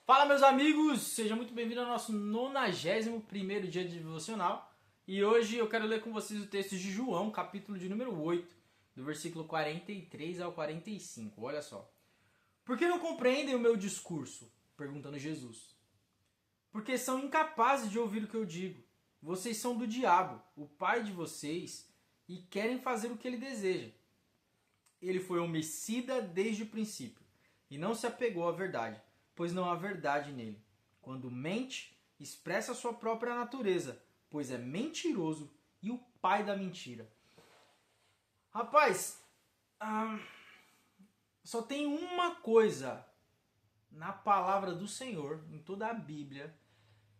Fala, meus amigos! Seja muito bem-vindo ao nosso 91º dia de devocional. E hoje eu quero ler com vocês o texto de João, capítulo de número 8, do versículo 43 ao 45. Olha só. Por que não compreendem o meu discurso? Perguntando Jesus. Porque são incapazes de ouvir o que eu digo. Vocês são do diabo, o pai de vocês, e querem fazer o que ele deseja. Ele foi homicida desde o princípio e não se apegou à verdade, pois não há verdade nele. Quando mente, expressa sua própria natureza, pois é mentiroso e o pai da mentira. Rapaz, só tem uma coisa na palavra do Senhor, em toda a Bíblia,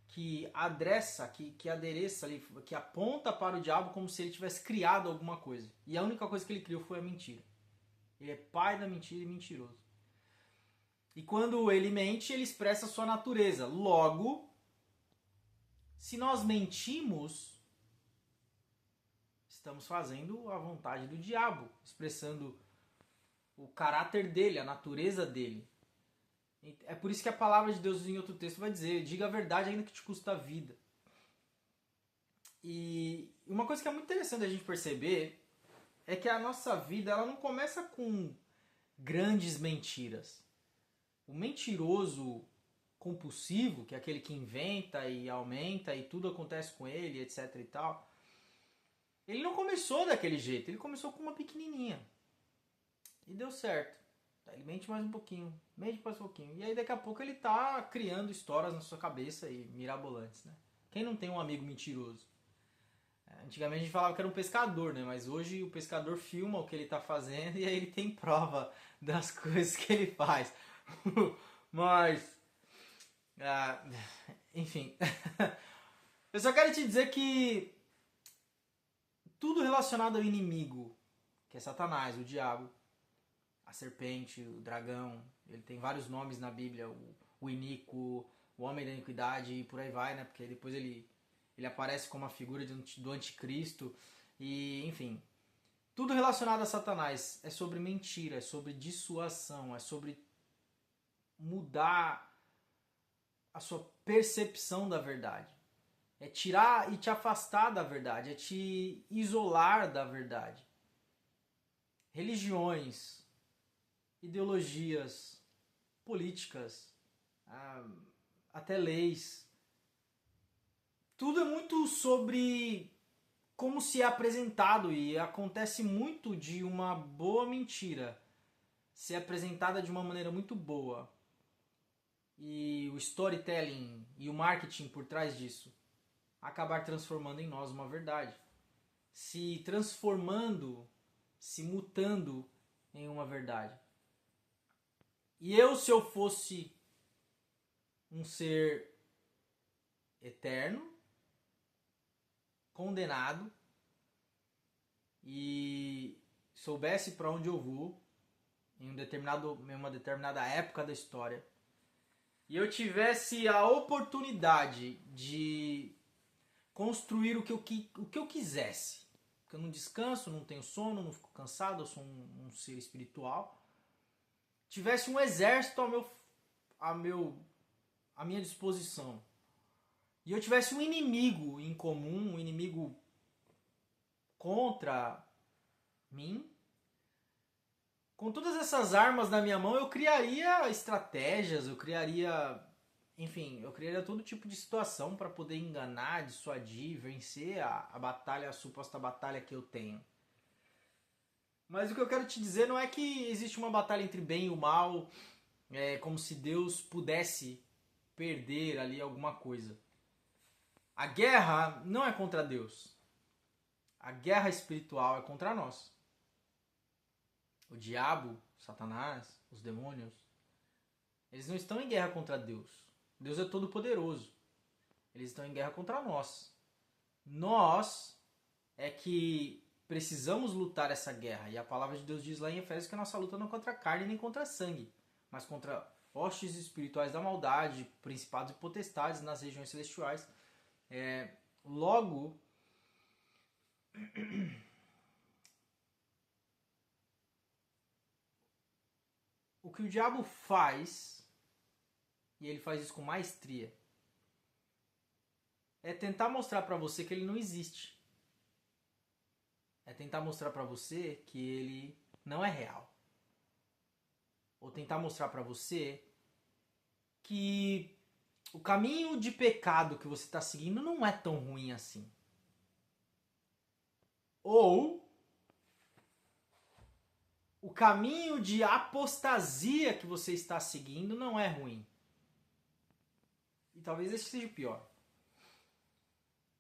que adressa, que adereça ali, que aponta para o diabo como se ele tivesse criado alguma coisa. E a única coisa que ele criou foi a mentira. Ele é pai da mentira e mentiroso. E quando ele mente, ele expressa a sua natureza. Logo, se nós mentimos, estamos fazendo a vontade do diabo, expressando o caráter dele, a natureza dele. É por isso que a palavra de Deus em outro texto vai dizer: diga a verdade ainda que te custa a vida. E uma coisa que é muito interessante a gente perceber é que a nossa vida ela não começa com grandes mentiras. O mentiroso compulsivo, que é aquele que inventa e aumenta e tudo acontece com ele, etc e tal, ele não começou daquele jeito, ele começou com uma pequenininha. E deu certo. Ele mente mais um pouquinho, mente mais um pouquinho. E aí daqui a pouco ele tá criando histórias na sua cabeça e mirabolantes, né? Quem não tem um amigo mentiroso? Antigamente a gente falava que era um pescador, né? Mas hoje o pescador filma o que ele tá fazendo e aí ele tem prova das coisas que ele faz. Mas ah, enfim, eu só quero te dizer que tudo relacionado ao inimigo, que é Satanás, o diabo, a serpente, o dragão, ele tem vários nomes na Bíblia, o iníquo, o homem da iniquidade e por aí vai, né? Porque depois ele aparece como a figura do anticristo e, enfim, tudo relacionado a Satanás é sobre mentira, é sobre dissuasão, é sobre mudar a sua percepção da verdade. É tirar e te afastar da verdade, é te isolar da verdade. Religiões, ideologias, políticas, até leis. Tudo é muito sobre como se é apresentado e acontece muito de uma boa mentira ser apresentada de uma maneira muito boa. E o storytelling e o marketing por trás disso acabar transformando em nós uma verdade. Se transformando, se mutando em uma verdade. E eu, se eu fosse um ser eterno, condenado, e soubesse para onde eu vou, em uma determinada época da história, e eu tivesse a oportunidade de construir o que eu quisesse, porque eu não descanso, não tenho sono, não fico cansado, eu sou um ser espiritual, tivesse um exército à minha disposição, e eu tivesse um inimigo em comum, um inimigo contra mim, com todas essas armas na minha mão, eu criaria estratégias, eu criaria todo tipo de situação para poder enganar, dissuadir, vencer a batalha, a suposta batalha que eu tenho. Mas o que eu quero te dizer não é que existe uma batalha entre bem e o mal, como se Deus pudesse perder ali alguma coisa. A guerra não é contra Deus. A guerra espiritual é contra nós. O diabo, Satanás, os demônios, eles não estão em guerra contra Deus. Deus é todo poderoso. Eles estão em guerra contra nós. Nós é que precisamos lutar essa guerra. E a palavra de Deus diz lá em Efésios que a nossa luta não é contra a carne nem contra sangue, mas contra hostes espirituais da maldade, principados e potestades nas regiões celestiais. Logo, o que o diabo faz, e ele faz isso com maestria, é tentar mostrar para você que ele não existe. É tentar mostrar para você que ele não é real. Ou tentar mostrar para você que o caminho de pecado que você está seguindo não é tão ruim assim. Ou o caminho de apostasia que você está seguindo não é ruim. E talvez esse seja o pior.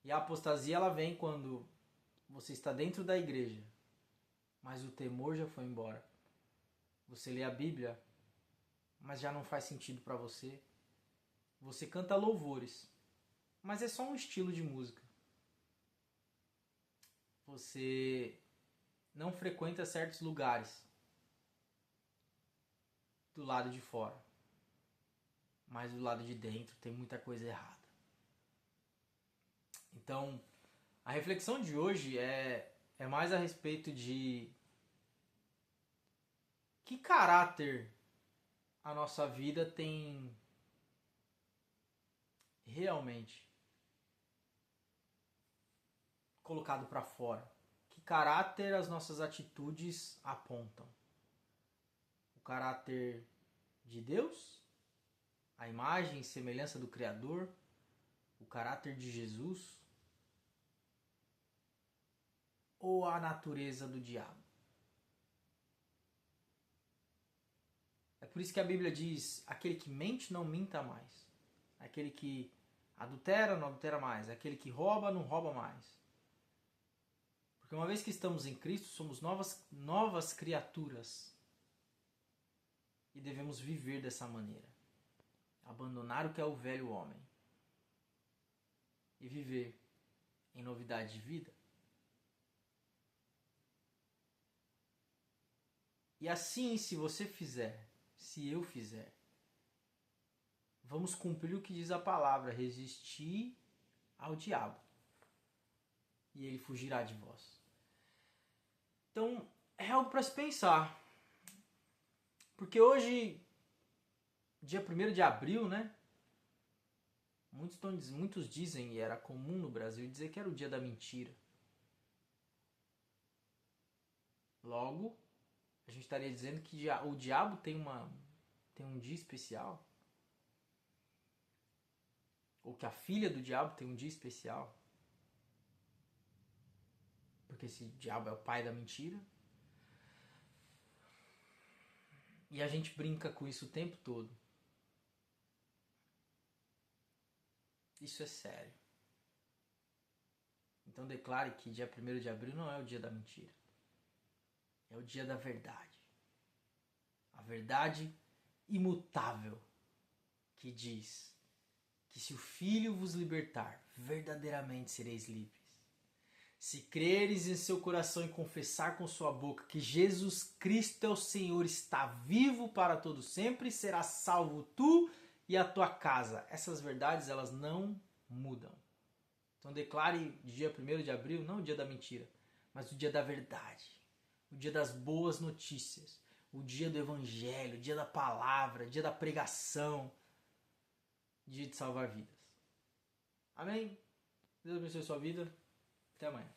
E a apostasia ela vem quando você está dentro da igreja, mas o temor já foi embora. Você lê a Bíblia, mas já não faz sentido para você. Você canta louvores, mas é só um estilo de música. Você não frequenta certos lugares do lado de fora, mas do lado de dentro tem muita coisa errada. Então, a reflexão de hoje é mais a respeito de que caráter a nossa vida tem realmente colocado para fora. Que caráter as nossas atitudes apontam? O caráter de Deus? A imagem e semelhança do Criador? O caráter de Jesus? Ou a natureza do diabo? É por isso que a Bíblia diz: aquele que mente não minta mais. Aquele que adultera não adultera mais. Aquele que rouba não rouba mais. Porque uma vez que estamos em Cristo, somos novas criaturas. E devemos viver dessa maneira. Abandonar o que é o velho homem. E viver em novidade de vida. E assim, se você fizer, se eu fizer, vamos cumprir o que diz a palavra: resistir ao diabo, e ele fugirá de vós. Então, é algo para se pensar. Porque hoje, dia 1º de abril, né? Muitos dizem, e era comum no Brasil, dizer que era o dia da mentira. Logo, a gente estaria dizendo que o diabo tem um dia especial. Ou que a filha do diabo tem um dia especial. Porque esse diabo é o pai da mentira. E a gente brinca com isso o tempo todo. Isso é sério. Então declare que dia 1º de abril não é o dia da mentira. É o dia da verdade. A verdade imutável que diz que se o Filho vos libertar, verdadeiramente sereis livres. Se creres em seu coração e confessar com sua boca que Jesus Cristo é o Senhor, está vivo para todo sempre, será salvo tu e a tua casa. Essas verdades, elas não mudam. Então declare dia 1º de abril, não o dia da mentira, mas o dia da verdade. O dia das boas notícias. O dia do evangelho, o dia da palavra, o dia da pregação. Dia de salvar vidas. Amém? Deus abençoe a sua vida. Até amanhã.